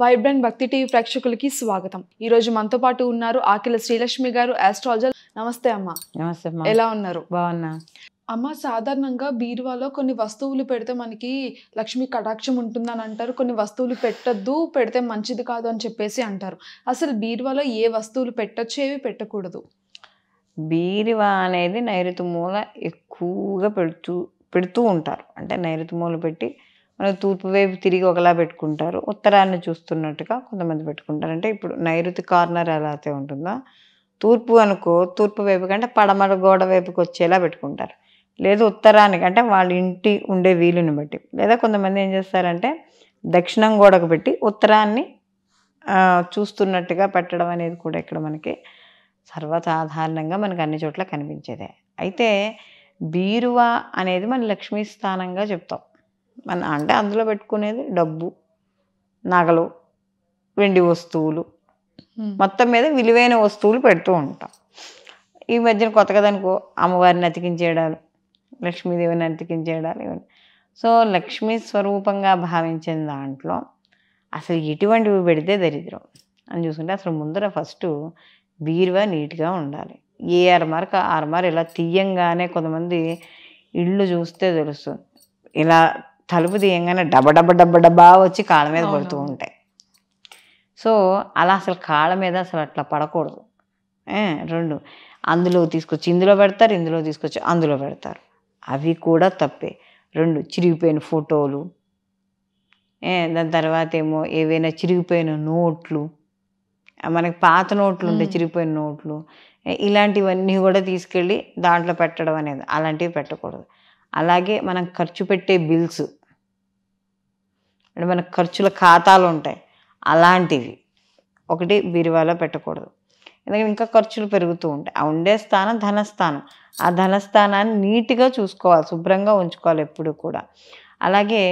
Vibrant భక్తి TV ప్రేక్షకులకి స్వాగతం. ఈ రోజు మనతో పాటు ఉన్నారు ఆకిల శ్రీలక్ష్మి గారు, ఆస్ట్రాలజర్. నమస్తే అమ్మ. నమస్తే అమ్మా. ఎలా ఉన్నారు? బాగున్నా. అమ్మ, సాధారణంగా బీరువాలో కొన్ని వస్తువులు పెడితే మనకి లక్ష్మి కటాక్షం ఉంటుందని అంటారు. కొన్ని వస్తువులు పెట్టొద్దు, పెడితే మంచిది కాదు అని చెప్పేసి అంటారు. అసలు బీరువాలో ఏ వస్తువులు పెట్టొచ్చు, ఏవి పెట్టకూడదు? బీరువా అనేది నైరుతి మూల ఎక్కువగా పెడుతూ ఉంటారు. అంటే నైరుతి మూల పెట్టి మనకు తూర్పు వైపు తిరిగి ఒకలా పెట్టుకుంటారు, ఉత్తరాన్ని చూస్తున్నట్టుగా కొంతమంది పెట్టుకుంటారు. అంటే ఇప్పుడు నైరుతి కార్నర్ ఎలా అయితే ఉంటుందో, తూర్పు అనుకో తూర్పు వైపు కంటే పడమర గోడ వైపుకి వచ్చేలా పెట్టుకుంటారు. లేదు ఉత్తరానికి అంటే వాళ్ళ ఇంటి ఉండే వీలుని బట్టి. లేదా కొంతమంది ఏం చేస్తారంటే దక్షిణం గోడకు పెట్టి ఉత్తరాన్ని చూస్తున్నట్టుగా పెట్టడం అనేది కూడా ఇక్కడ మనకి సర్వసాధారణంగా మనకు అన్ని చోట్ల కనిపించేదే. అయితే బీరువా అనేది మన లక్ష్మీ స్థానంగా చెప్తాం. మన అంటే అందులో పెట్టుకునేది డబ్బు, నగలు, వెండి వస్తువులు, మొత్తం మీద విలువైన వస్తువులు పెడుతూ ఉంటాం. ఈ మధ్యన కొత్తగా దానికో అమ్మవారిని అతికించేయడాలు, లక్ష్మీదేవిని అతికించేయడాలు ఇవన్నీ. సో లక్ష్మీ స్వరూపంగా భావించిన దాంట్లో అసలు ఎటువంటివి పెడితే దరిద్రం అని చూసుకుంటే అసలు ముందర ఫస్ట్ బీరువా నీట్గా ఉండాలి. ఏ అరమారకు అరమారు ఇలా తీయంగానే కొంతమంది ఇళ్ళు చూస్తే తెలుస్తుంది, ఇలా తలుపు తీయంగానే డబ్బా వచ్చి కాళ్ళ మీద పడుతూ ఉంటాయి. సో అలా అసలు కాళ్ళ మీద అసలు అట్లా పడకూడదు. రెండు అందులో తీసుకొచ్చి ఇందులో పెడతారు, ఇందులో తీసుకొచ్చి అందులో పెడతారు, అవి కూడా తప్పే. రెండు చిరిగిపోయిన ఫోటోలు, దాని తర్వాత ఏమో ఏవైనా చిరిగిపోయిన నోట్లు, మనకి పాత నోట్లు ఉంటాయి, చిరిగిపోయిన నోట్లు, ఇలాంటివన్నీ కూడా తీసుకెళ్ళి దాంట్లో పెట్టడం అనేది అలాంటివి పెట్టకూడదు. అలాగే మనం ఖర్చు పెట్టే బిల్స్ అంటే మనకు ఖర్చుల ఖాతాలు ఉంటాయి, అలాంటివి ఒకటి బీరువాలో పెట్టకూడదు. ఎందుకంటే ఇంకా ఖర్చులు పెరుగుతూ ఉంటాయి. ఆ ఉండే స్థానం ధనస్థానం, ఆ ధనస్థానాన్ని నీట్గా చూసుకోవాలి, శుభ్రంగా ఉంచుకోవాలి ఎప్పుడు కూడా. అలాగే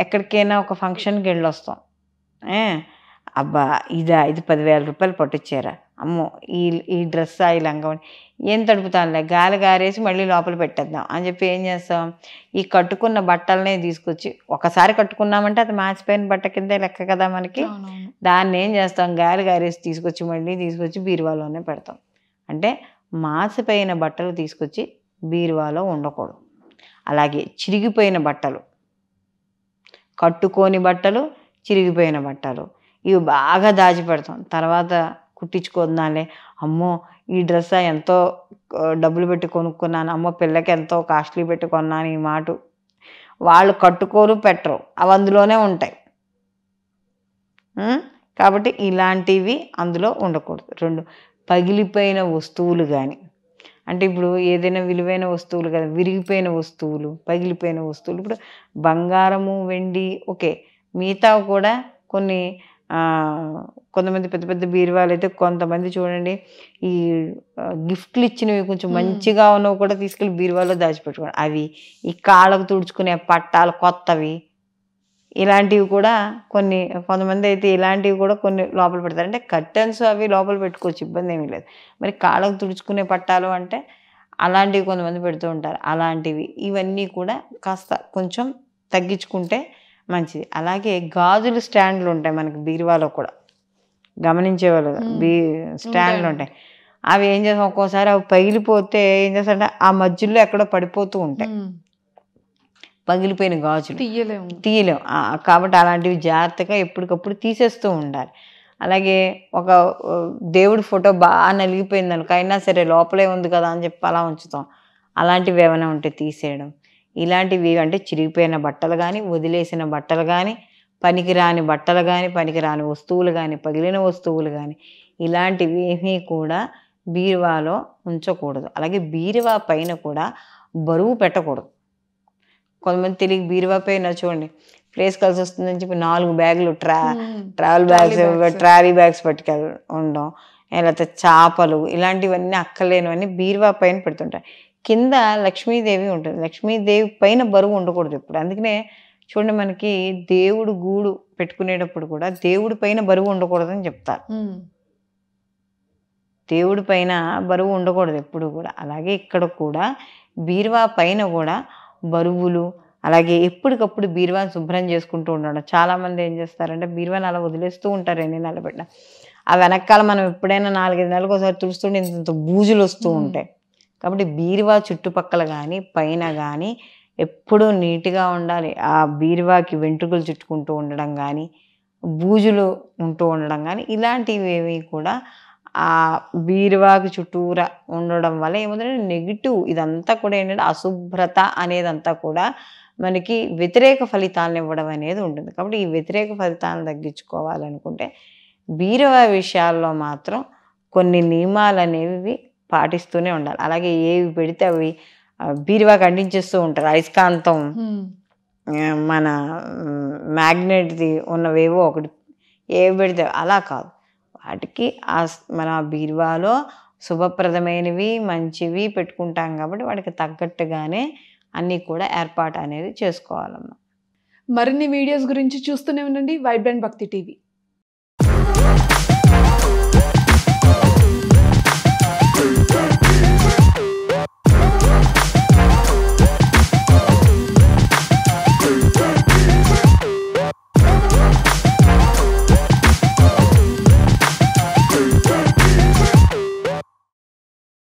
ఎక్కడికైనా ఒక ఫంక్షన్కి వెళ్ళొస్తాం, అబ్బా ఇది 10,000 రూపాయలు పట్టుచ్చారా, అమ్మో ఈ డ్రెస్ ఈ లంగా ఏం తడుపుతానులే, గాలి గారేసి మళ్ళీ లోపల పెట్టేద్దాం అని చెప్పి ఏం చేస్తాం, ఈ కట్టుకున్న బట్టలనే తీసుకొచ్చి ఒకసారి కట్టుకున్నామంటే అది మాసిపోయిన బట్ట కిందే లెక్క కదా మనకి. దాన్ని ఏం చేస్తాం, గాలి గారేసి తీసుకొచ్చి బీరువాలోనే పెడతాం. అంటే మాసిపోయిన బట్టలు తీసుకొచ్చి బీరువాలో ఉండకూడదు. అలాగే చిరిగిపోయిన బట్టలు, కట్టుకోని బట్టలు, చిరిగిపోయిన బట్టలు, ఇవి బాగా దాచిపెడతాం. తర్వాత కుట్టించుకోదాలే, అమ్మో ఈ డ్రెస్ ఎంతో డబ్బులు పెట్టి కొనుక్కున్నాను, అమ్మో పిల్లకి ఎంతో కాస్ట్లీ పెట్టి కొన్నాను, ఈ మాట వాళ్ళు కట్టుకోరు, పెట్టరు, అవి అందులోనే ఉంటాయి. కాబట్టి ఇలాంటివి అందులో ఉండకూడదు. రెండు పగిలిపోయిన వస్తువులు కానీ, అంటే ఇప్పుడు ఏదైనా విలువైన వస్తువులు కదా, విరిగిపోయిన వస్తువులు, పగిలిపోయిన వస్తువులు, ఇప్పుడు బంగారము వెండి ఓకే, మిగతా కూడా కొన్ని కొంతమంది పెద్ద పెద్ద బీరువాలు అయితే కొంతమంది చూడండి ఈ గిఫ్ట్లు ఇచ్చినవి కొంచెం మంచిగా ఉన్నవి కూడా తీసుకెళ్ళి బీరువాలో దాచిపెట్టుకోండి. అవి ఈ కాళ్ళకు తుడుచుకునే పట్టాలు కొత్తవి, ఇలాంటివి కూడా కొంతమంది అయితే ఇలాంటివి కూడా కొన్ని లోపల పెడతారు. అంటే కర్టన్స్ అవి లోపల పెట్టుకోవచ్చు, ఇబ్బంది ఏమీ లేదు. మరి కాళ్ళకు తుడుచుకునే పట్టాలు అంటే అలాంటివి కొంతమంది పెడుతూ ఉంటారు. అలాంటివి ఇవన్నీ కూడా కాస్త కొంచెం తగ్గించుకుంటే మంచిది. అలాగే గాజులు స్టాండ్లు ఉంటాయి మనకి బీరువాలో కూడా, గమనించేవాళ్ళు స్టాండ్లు ఉంటాయి. అవి ఏం చేస్తాం, ఒక్కోసారి అవి పగిలిపోతే ఏం చేస్తారంటే ఆ మధ్యలో ఎక్కడో పడిపోతూ ఉంటాయి, పగిలిపోయిన గాజులు తీయలేము. కాబట్టి అలాంటివి జాగ్రత్తగా ఎప్పటికప్పుడు తీసేస్తూ ఉండాలి. అలాగే ఒక దేవుడి ఫోటో బాగా నలిగిపోయింది అనుకో, అయినా సరే లోపలే ఉంది కదా అని చెప్పి అలా ఉంచుతాం. అలాంటివి ఏమైనా ఉంటే తీసేయడం. ఇలాంటివి అంటే చిరిగిపోయిన బట్టలు కానీ, వదిలేసిన బట్టలు కానీ, పనికిరాని బట్టలు కానీ, పనికిరాని వస్తువులు కానీ, పగిలిన వస్తువులు కానీ, ఇలాంటివి ఏమీ కూడా బీరువాలో ఉంచకూడదు. అలాగే బీరువా పైన కూడా బరువు పెట్టకూడదు. కొంతమంది తెలియక బీరువా పైన చూడండి ప్లేస్ కలిసి వస్తుందని చెప్పి 4 బ్యాగులు ట్రాలీ బ్యాగ్స్ పట్టుకెళ్ళి ఉండడం, లేకపోతే చేపలు, ఇలాంటివన్నీ అక్కర్లేనివన్నీ బీరువా పైన పెడుతుంటారు. కింద లక్ష్మీదేవి ఉంటుంది, లక్ష్మీదేవి పైన బరువు ఉండకూడదు ఎప్పుడు. అందుకనే చూడండి మనకి దేవుడు గూడు పెట్టుకునేటప్పుడు కూడా దేవుడి పైన బరువు ఉండకూడదని చెప్తారు. దేవుడి పైన బరువు ఉండకూడదు ఎప్పుడు కూడా. అలాగే ఇక్కడ కూడా బీరువా పైన కూడా బరువులు, అలాగే ఎప్పటికప్పుడు బీరువాని శుభ్రం చేసుకుంటూ ఉండడం. చాలామంది ఏం చేస్తారంటే బీరువాని అలా వదిలేస్తూ ఉంటారు ఎన్ని నెలలు పెట్టినా. ఆ వెనకాల మనం ఎప్పుడైనా 4, 5 నెలలకు ఒకసారి తుడుస్తుంటే ఇంత బూజులు వస్తూ ఉంటాయి. కాబట్టి బీరువా చుట్టుపక్కల కానీ పైన కానీ ఎప్పుడూ నీట్గా ఉండాలి. ఆ బీరువాకి వెంట్రుకలు చుట్టుకుంటూ ఉండడం కానీ, బూజులు ఉంటూ ఉండడం కానీ, ఇలాంటివి ఏవి కూడా ఆ బీరువాకి చుట్టూరా ఉండడం వల్ల ఏమవుతుందంటే నెగిటివ్ ఇదంతా కూడా ఏంటంటే అశుభ్రత అనేదంతా కూడా మనకి వ్యతిరేక ఫలితాలను ఇవ్వడం అనేది ఉంటుంది. కాబట్టి ఈ వ్యతిరేక ఫలితాలను తగ్గించుకోవాలనుకుంటే బీరువా విషయాల్లో మాత్రం కొన్ని నియమాలనేవి పాటిస్తూనే ఉండాలి. అలాగే ఏవి పెడితే అవి బీరువాకి అంటించేస్తూ ఉంటారు. అయస్కాంతం మన మ్యాగ్నెట్ది ఉన్నవేవో ఒకటి ఏవి పెడితే అలా కాదు. వాటికి మన బీరువాలో శుభప్రదమైనవి మంచివి పెట్టుకుంటాం కాబట్టి వాటికి తగ్గట్టుగానే అన్నీ కూడా ఏర్పాటు అనేది చేసుకోవాలమ్మా. మరిన్ని వీడియోస్ గురించి చూస్తూనే ఉండండి వైబ్రెంట్ భక్తి టీవీ.